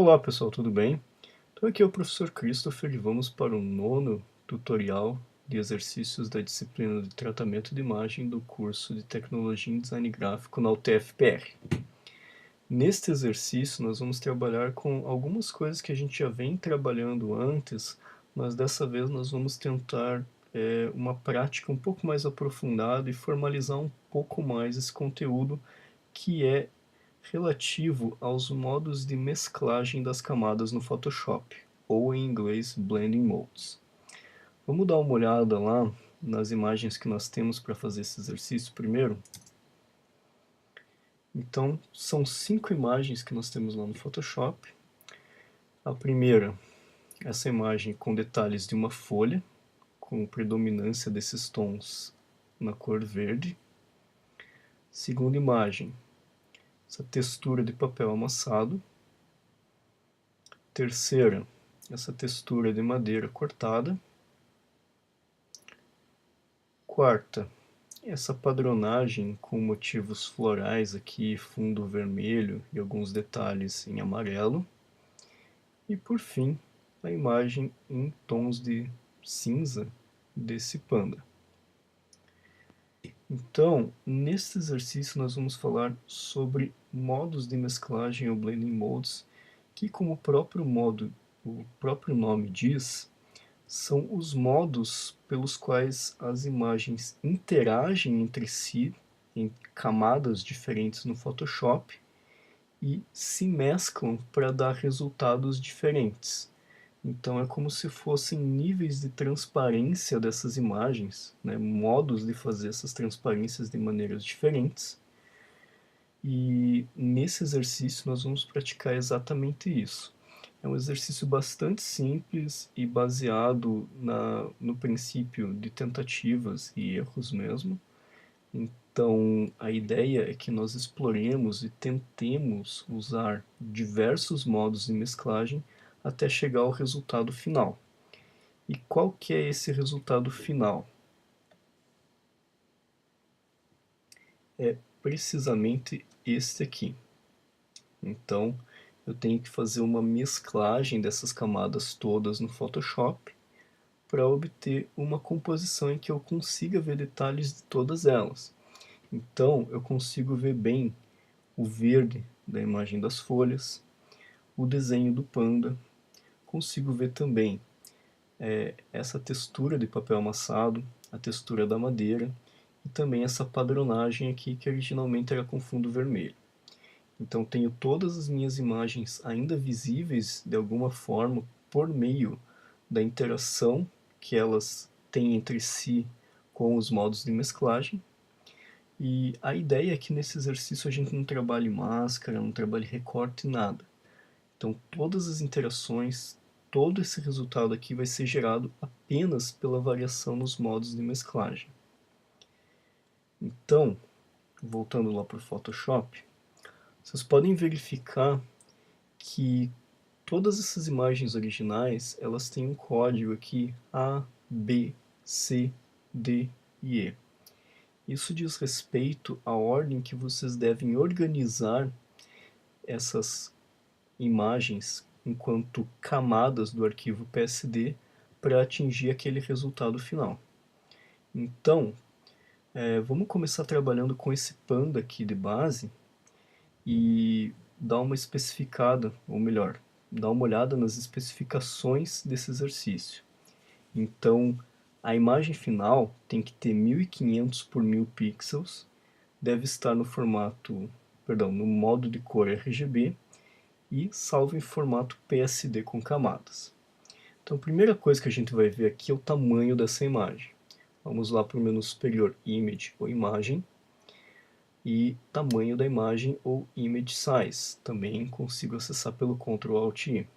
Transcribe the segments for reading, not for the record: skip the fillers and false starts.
Olá pessoal, tudo bem? Então aqui é o professor Christopher e vamos para o nono tutorial de exercícios da disciplina de tratamento de imagem do curso de Tecnologia em Design Gráfico na UTF-PR. Neste exercício nós vamos trabalhar com algumas coisas que a gente já vem trabalhando antes, mas dessa vez nós vamos tentar uma prática um pouco mais aprofundada e formalizar um pouco mais esse conteúdo que é relativo aos modos de mesclagem das camadas no Photoshop, ou em inglês Blending Modes. Vamos dar uma olhada lá nas imagens que nós temos para fazer esse exercício primeiro. Então, são 5 imagens que nós temos lá no Photoshop. A primeira, essa imagem com detalhes de uma folha, com predominância desses tons na cor verde. Segunda imagem, essa textura de papel amassado. Terceira, essa textura de madeira cortada. Quarta, essa padronagem com motivos florais aqui, fundo vermelho e alguns detalhes em amarelo. E por fim, a imagem em tons de cinza desse panda. Então, neste exercício nós vamos falar sobre modos de mesclagem ou blending modes, que como o próprio nome diz, são os modos pelos quais as imagens interagem entre si em camadas diferentes no Photoshop e se mesclam para dar resultados diferentes. Então é como se fossem níveis de transparência dessas imagens, né, modos de fazer essas transparências de maneiras diferentes. E nesse exercício nós vamos praticar exatamente isso. É um exercício bastante simples e baseado no princípio de tentativas e erros mesmo. Então, a ideia é que nós exploremos e tentemos usar diversos modos de mesclagem até chegar ao resultado final. E qual que é esse resultado final? É precisamente este aqui. Então, eu tenho que fazer uma mesclagem dessas camadas todas no Photoshop para obter uma composição em que eu consiga ver detalhes de todas elas. Então, eu consigo ver bem o verde da imagem das folhas, o desenho do panda, consigo ver também essa textura de papel amassado, a textura da madeira e também essa padronagem aqui que originalmente era com fundo vermelho. Então tenho todas as minhas imagens ainda visíveis de alguma forma por meio da interação que elas têm entre si com os modos de mesclagem. E a ideia é que nesse exercício a gente não trabalhe máscara, não trabalhe recorte, nada. Então todas as interações, todo esse resultado aqui vai ser gerado apenas pela variação nos modos de mesclagem. Então, voltando lá para o Photoshop, vocês podem verificar que todas essas imagens originais, elas têm um código aqui A, B, C, D e E. Isso diz respeito à ordem que vocês devem organizar essas imagens enquanto camadas do arquivo PSD para atingir aquele resultado final. Então, vamos começar trabalhando com esse panda aqui de base e dar uma especificada, ou melhor, dar uma olhada nas especificações desse exercício. Então, a imagem final tem que ter 1500 por 1000 pixels, deve estar no formato, perdão, no modo de cor RGB e salvo em formato PSD com camadas. Então, a primeira coisa que a gente vai ver aqui é o tamanho dessa imagem. Vamos lá para o menu superior Image ou Imagem e tamanho da imagem ou Image Size. Também consigo acessar pelo Ctrl Alt I.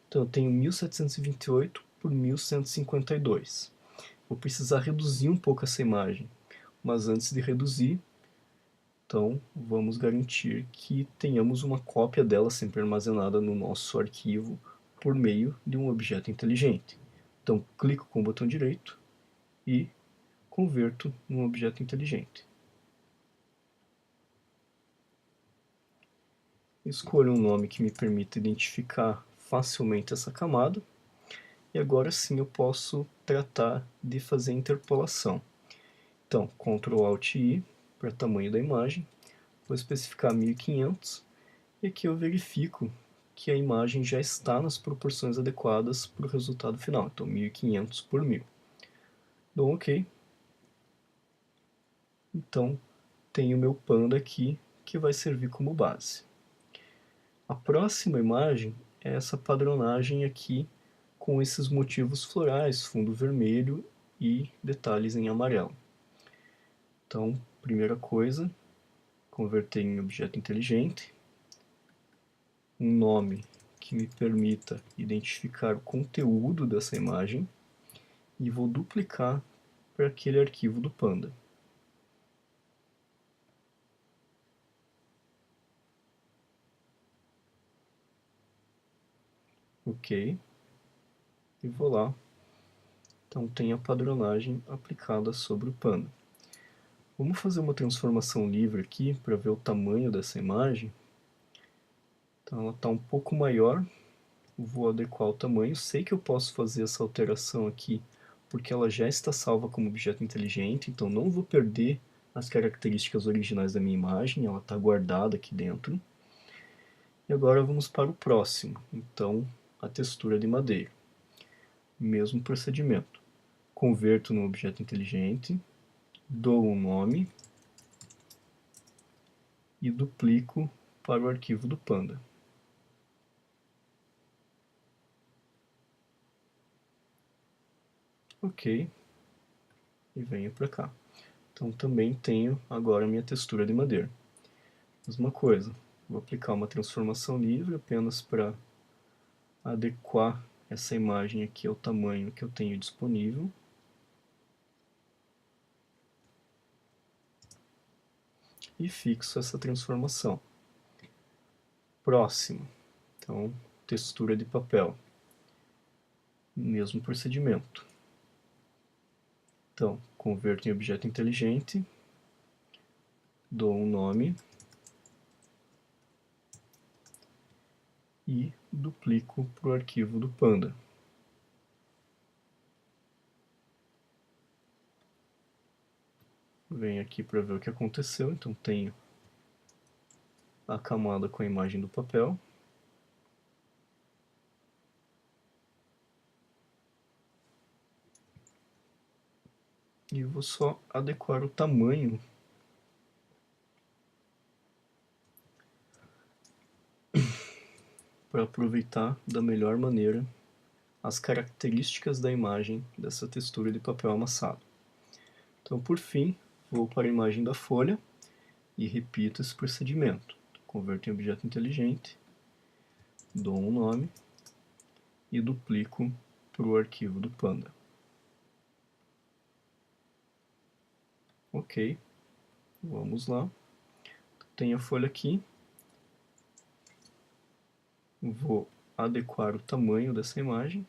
Então, eu tenho 1728 por 1152. Vou precisar reduzir um pouco essa imagem, mas antes de reduzir, então vamos garantir que tenhamos uma cópia dela sempre armazenada no nosso arquivo por meio de um objeto inteligente. Então clico com o botão direito e converto num objeto inteligente. Escolho um nome que me permita identificar facilmente essa camada. E agora sim eu posso tratar de fazer a interpolação. Então, Ctrl Alt I para tamanho da imagem, vou especificar 1500 e aqui eu verifico que a imagem já está nas proporções adequadas para o resultado final, então 1500 por 1000. Dou OK. Então, tenho o meu panda aqui, que vai servir como base. A próxima imagem é essa padronagem aqui, com esses motivos florais, fundo vermelho e detalhes em amarelo. Então, primeira coisa, converter em objeto inteligente, um nome que me permita identificar o conteúdo dessa imagem e vou duplicar para aquele arquivo do Panda. OK. E vou lá. Então tem a padronagem aplicada sobre o Panda. Vamos fazer uma transformação livre aqui para ver o tamanho dessa imagem. Então ela está um pouco maior. Vou adequar o tamanho. Sei que eu posso fazer essa alteração aqui porque ela já está salva como objeto inteligente, então não vou perder as características originais da minha imagem, ela está guardada aqui dentro. E agora vamos para o próximo, então a textura de madeira. Mesmo procedimento. Converto no objeto inteligente, dou um nome e duplico para o arquivo do Panda. OK. E venho para cá. Então também tenho agora a minha textura de madeira. Mesma coisa, vou aplicar uma transformação livre apenas para adequar essa imagem aqui ao tamanho que eu tenho disponível. E fixo essa transformação. Próximo, então, textura de papel. Mesmo procedimento. Então, converto em objeto inteligente, dou um nome e duplico para o arquivo do Panda. Venho aqui para ver o que aconteceu, então tenho a camada com a imagem do papel. E vou só adequar o tamanho para aproveitar da melhor maneira as características da imagem dessa textura de papel amassado. Então, por fim, vou para a imagem da folha e repito esse procedimento. Converto em objeto inteligente, dou um nome e duplico para o arquivo do Panda. OK, vamos lá. Tenho a folha aqui. Vou adequar o tamanho dessa imagem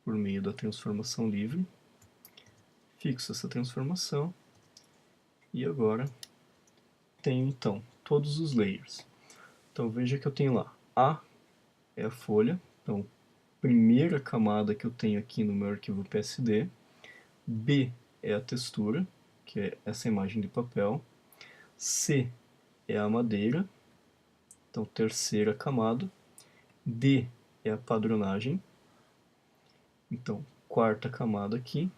por meio da transformação livre. Fixo essa transformação e agora tenho então todos os layers. Então veja que eu tenho lá A é a folha, então primeira camada que eu tenho aqui no meu arquivo PSD. B é a textura, que é essa imagem de papel. C é a madeira, então terceira camada. D é a padronagem, então quarta camada aqui.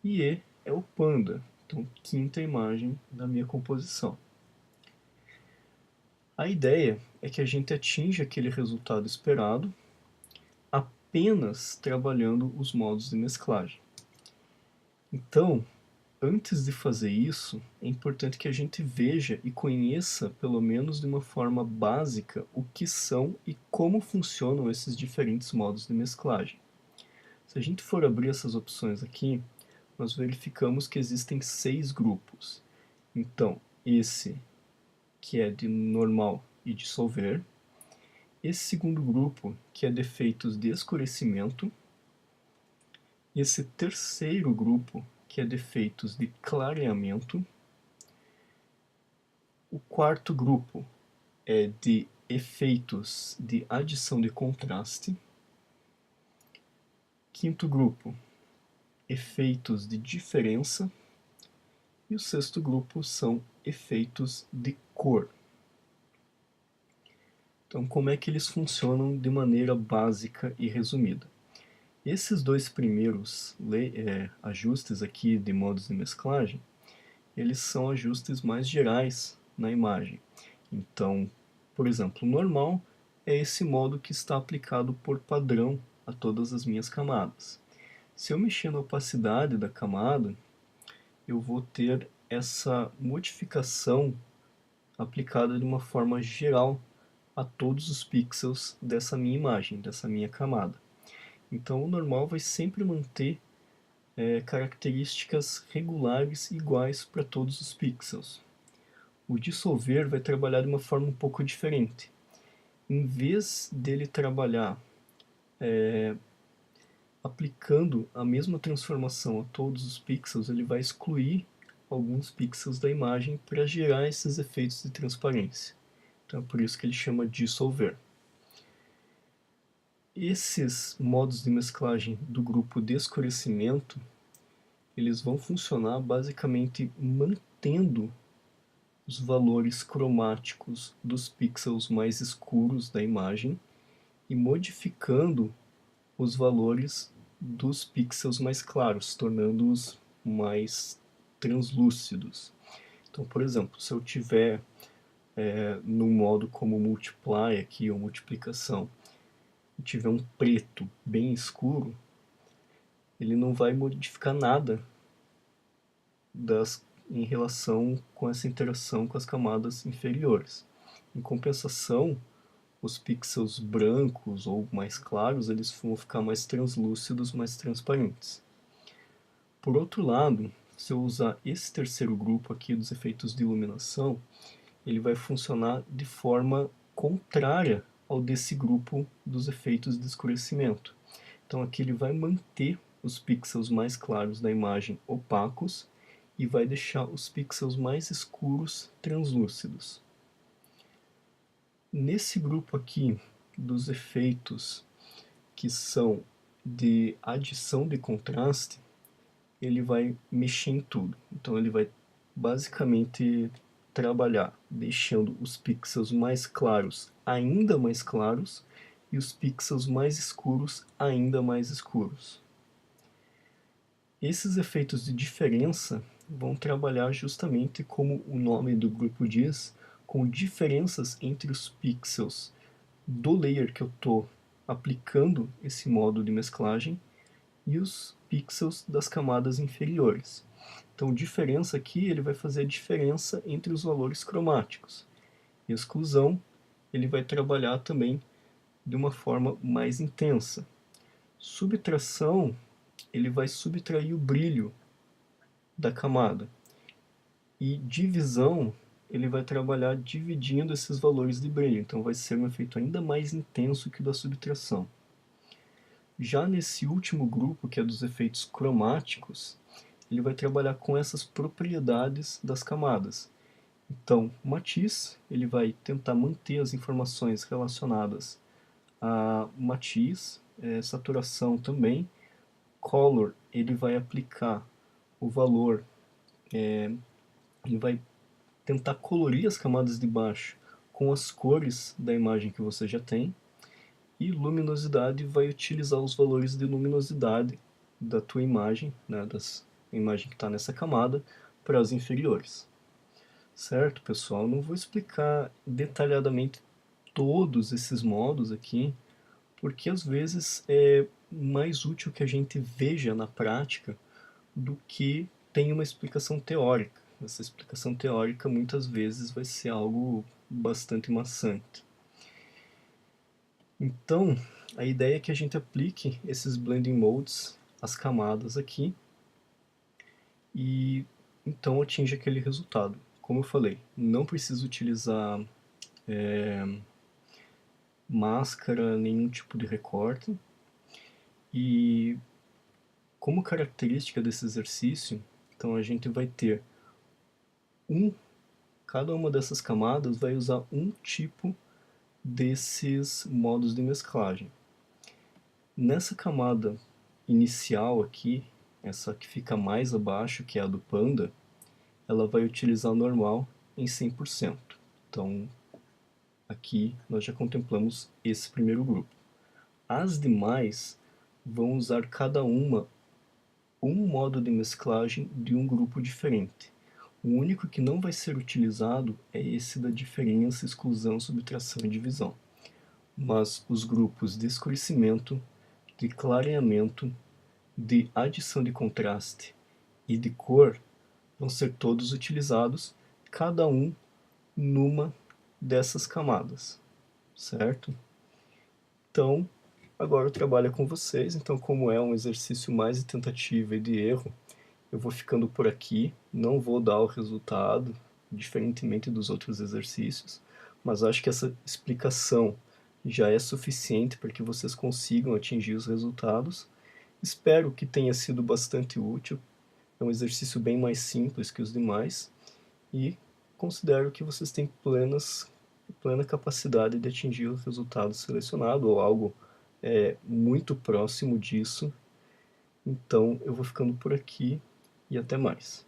E E é o panda, então quinta imagem da minha composição. A ideia é que a gente atinja aquele resultado esperado apenas trabalhando os modos de mesclagem. Então, antes de fazer isso, é importante que a gente veja e conheça, pelo menos de uma forma básica, o que são e como funcionam esses diferentes modos de mesclagem. Se a gente for abrir essas opções aqui, nós verificamos que existem 6 grupos. Então, esse que é de normal e dissolver. Esse segundo grupo, que é de efeitos de escurecimento. Esse terceiro grupo, que é de efeitos de clareamento. O quarto grupo é de efeitos de adição de contraste. Quinto grupo, efeitos de diferença. E o sexto grupo são efeitos de cor. Então, como é que eles funcionam de maneira básica e resumida? Esses dois primeiros ajustes aqui de modos de mesclagem, eles são ajustes mais gerais na imagem. Então, por exemplo, o normal é esse modo que está aplicado por padrão a todas as minhas camadas. Se eu mexer na opacidade da camada, eu vou ter essa modificação aplicada de uma forma geral a todos os pixels dessa minha imagem, dessa minha camada. Então o normal vai sempre manter características regulares iguais para todos os pixels. O dissolver vai trabalhar de uma forma um pouco diferente. Em vez dele trabalhar aplicando a mesma transformação a todos os pixels, ele vai excluir alguns pixels da imagem para gerar esses efeitos de transparência. Então é por isso que ele chama dissolver. Esses modos de mesclagem do grupo de escurecimento, eles vão funcionar basicamente mantendo os valores cromáticos dos pixels mais escuros da imagem e modificando os valores dos pixels mais claros, tornando-os mais translúcidos. Então, por exemplo, se eu tiver no modo como multiply aqui, ou multiplicação, e tiver um preto bem escuro, ele não vai modificar nada em relação com essa interação com as camadas inferiores. Em compensação, os pixels brancos ou mais claros, eles vão ficar mais translúcidos, mais transparentes. Por outro lado, se eu usar esse terceiro grupo aqui dos efeitos de iluminação, ele vai funcionar de forma contrária ao desse grupo dos efeitos de escurecimento. Então aqui ele vai manter os pixels mais claros da imagem opacos e vai deixar os pixels mais escuros translúcidos. Nesse grupo aqui dos efeitos que são de adição de contraste, ele vai mexer em tudo. Então ele vai basicamente trabalhar deixando os pixels mais claros ainda mais claros e os pixels mais escuros ainda mais escuros. Esses efeitos de diferença vão trabalhar justamente como o nome do grupo diz, com diferenças entre os pixels do layer que eu estou aplicando esse modo de mesclagem e os pixels das camadas inferiores. Então, diferença aqui, ele vai fazer a diferença entre os valores cromáticos. Exclusão, ele vai trabalhar também de uma forma mais intensa. Subtração, ele vai subtrair o brilho da camada. E divisão, ele vai trabalhar dividindo esses valores de brilho. Então, vai ser um efeito ainda mais intenso que o da subtração. Já nesse último grupo, que é dos efeitos cromáticos, ele vai trabalhar com essas propriedades das camadas. Então, matiz, ele vai tentar manter as informações relacionadas a matiz, saturação também. Color, ele vai aplicar o valor, ele vai tentar colorir as camadas de baixo com as cores da imagem que você já tem. E luminosidade vai utilizar os valores de luminosidade da tua imagem, né, das imagem que está nessa camada, para as inferiores. Certo, pessoal? Não vou explicar detalhadamente todos esses modos aqui, porque às vezes é mais útil que a gente veja na prática do que tenha uma explicação teórica. Essa explicação teórica muitas vezes vai ser algo bastante maçante. Então, a ideia é que a gente aplique esses blending modes às camadas aqui e então atinja aquele resultado. Como eu falei, não precisa utilizar máscara, nenhum tipo de recorte. E como característica desse exercício, então a gente vai ter um Cada uma dessas camadas vai usar um tipo desses modos de mesclagem. Nessa camada inicial aqui, essa que fica mais abaixo, que é a do Panda, ela vai utilizar o normal em 100%. Então, aqui nós já contemplamos esse primeiro grupo. As demais vão usar cada uma um modo de mesclagem de um grupo diferente. O único que não vai ser utilizado é esse da diferença, exclusão, subtração e divisão. Mas os grupos de escurecimento, de clareamento, de adição de contraste e de cor vão ser todos utilizados, cada um numa dessas camadas, certo? Então, agora o trabalho é com vocês. Então, como é um exercício mais de tentativa e de erro, eu vou ficando por aqui, não vou dar o resultado, diferentemente dos outros exercícios, mas acho que essa explicação já é suficiente para que vocês consigam atingir os resultados. Espero que tenha sido bastante útil. É um exercício bem mais simples que os demais e considero que vocês têm plena capacidade de atingir o resultado selecionado ou algo muito próximo disso. Então eu vou ficando por aqui e até mais.